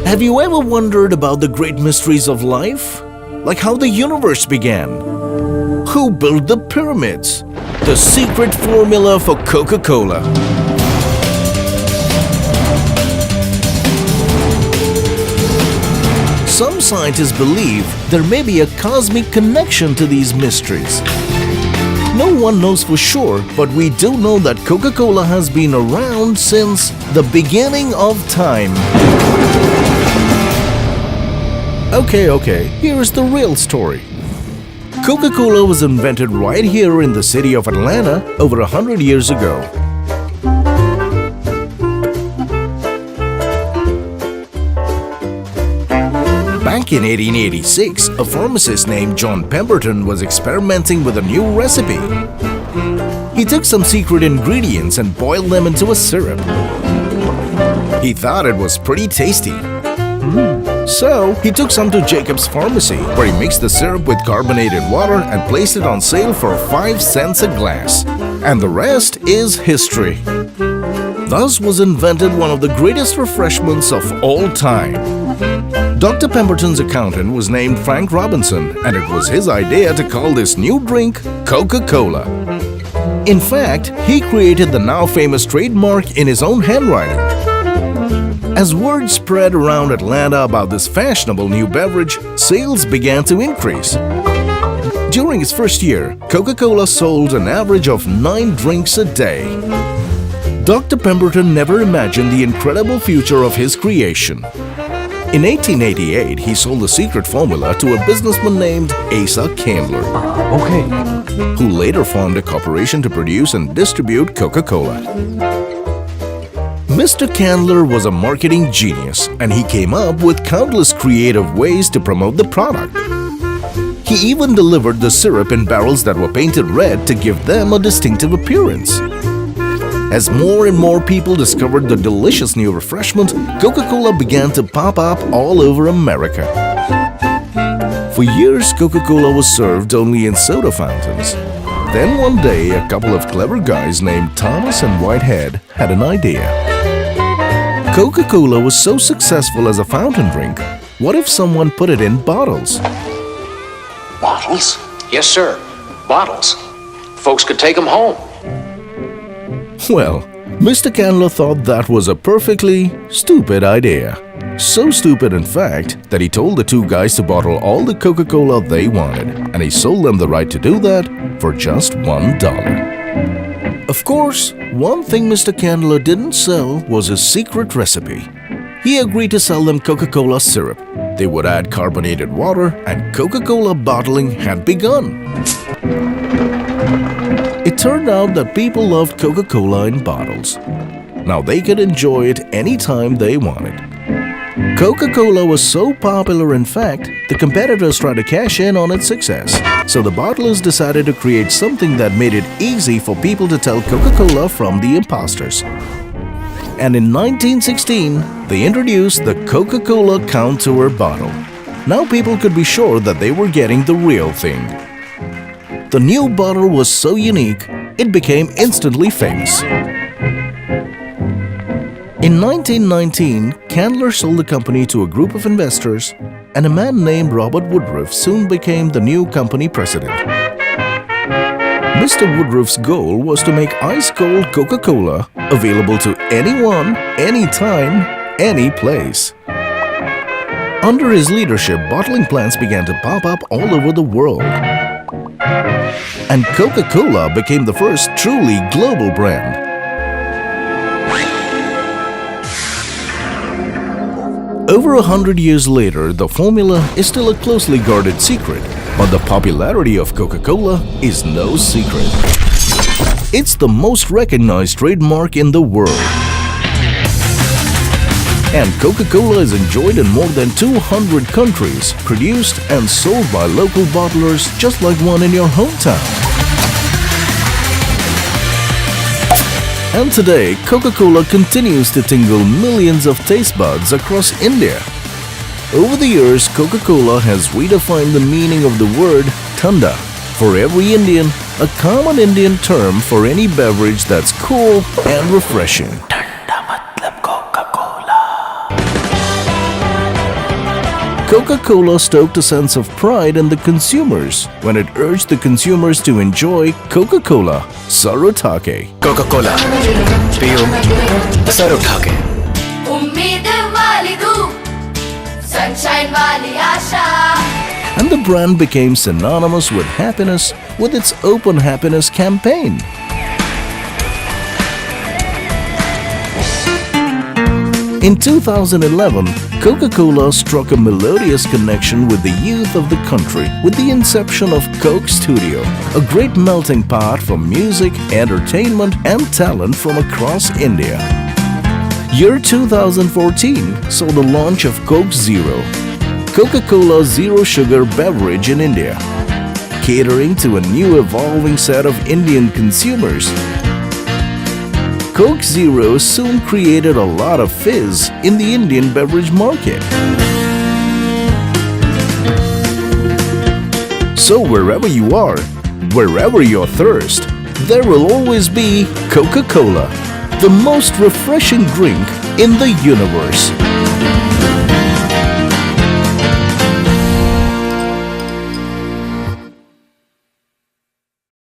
Have you ever wondered about the great mysteries of life? Like how the universe began? Who built the pyramids? The secret formula for Coca-Cola. Some scientists believe there may be a cosmic connection to these mysteries. No one knows for sure, but we do know that Coca-Cola has been around since the beginning of time. Okay, here's the real story. Coca-Cola was invented right here in the city of Atlanta over 100 years ago. Back in 1886, a pharmacist named John Pemberton was experimenting with a new recipe. He took some secret ingredients and boiled them into a syrup. He thought it was pretty tasty. So, he took some to Jacob's Pharmacy, where he mixed the syrup with carbonated water and placed it on sale for 5 cents a glass. And the rest is history. Thus was invented one of the greatest refreshments of all time. Dr. Pemberton's accountant was named Frank Robinson, and it was his idea to call this new drink Coca-Cola. In fact, he created the now famous trademark in his own handwriting. As word spread around Atlanta about this fashionable new beverage, sales began to increase. During its first year, Coca-Cola sold an average of 9 drinks a day. Dr. Pemberton never imagined the incredible future of his creation. In 1888, he sold the secret formula to a businessman named Asa Candler, who later formed a corporation to produce and distribute Coca-Cola. Mr. Candler was a marketing genius, and he came up with countless creative ways to promote the product. He even delivered the syrup in barrels that were painted red to give them a distinctive appearance. As more and more people discovered the delicious new refreshment, Coca-Cola began to pop up all over America. For years, Coca-Cola was served only in soda fountains. Then one day, a couple of clever guys named Thomas and Whitehead had an idea. Coca-Cola was so successful as a fountain drink, what if someone put it in bottles? Bottles? Yes, sir. Bottles. Folks could take them home. Well, Mr. Candler thought that was a perfectly stupid idea. So stupid, in fact, that he told the two guys to bottle all the Coca-Cola they wanted, and he sold them the right to do that for just $1. Of course, one thing Mr. Candler didn't sell was his secret recipe. He agreed to sell them Coca-Cola syrup. They would add carbonated water, and Coca-Cola bottling had begun. It turned out that people loved Coca-Cola in bottles. Now they could enjoy it anytime they wanted. Coca-Cola was so popular, in fact, the competitors tried to cash in on its success. So the bottlers decided to create something that made it easy for people to tell Coca-Cola from the imposters. And in 1916, they introduced the Coca-Cola Contour bottle. Now people could be sure that they were getting the real thing. The new bottle was so unique, it became instantly famous. In 1919, Candler sold the company to a group of investors, and a man named Robert Woodruff soon became the new company president. Mr. Woodruff's goal was to make ice-cold Coca-Cola available to anyone, anytime, any place. Under his leadership, bottling plants began to pop up all over the world. And Coca-Cola became the first truly global brand. Over 100 years later, the formula is still a closely guarded secret, but the popularity of Coca-Cola is no secret. It's the most recognized trademark in the world. And Coca-Cola is enjoyed in more than 200 countries, produced and sold by local bottlers just like one in your hometown. And today, Coca-Cola continues to tingle millions of taste buds across India. Over the years, Coca-Cola has redefined the meaning of the word "thanda." For every Indian, a common Indian term for any beverage that's cool and refreshing. Coca-Cola stoked a sense of pride in the consumers when it urged the consumers to enjoy Coca-Cola Sarotake. Coca Cola पियो sir उठा के उम्मीद वाली धूप sunshine वाली आशा And the brand became synonymous with happiness with its Open Happiness campaign. In 2011, Coca-Cola struck a melodious connection with the youth of the country with the inception of Coke Studio, a great melting pot for music, entertainment and talent from across India. Year 2014 saw the launch of Coke Zero, Coca-Cola Zero Sugar beverage in India, catering to a new evolving set of Indian consumers. Coke Zero soon created a lot of fizz in the Indian beverage market. So wherever you are, wherever your thirst, there will always be Coca-Cola, the most refreshing drink in the universe.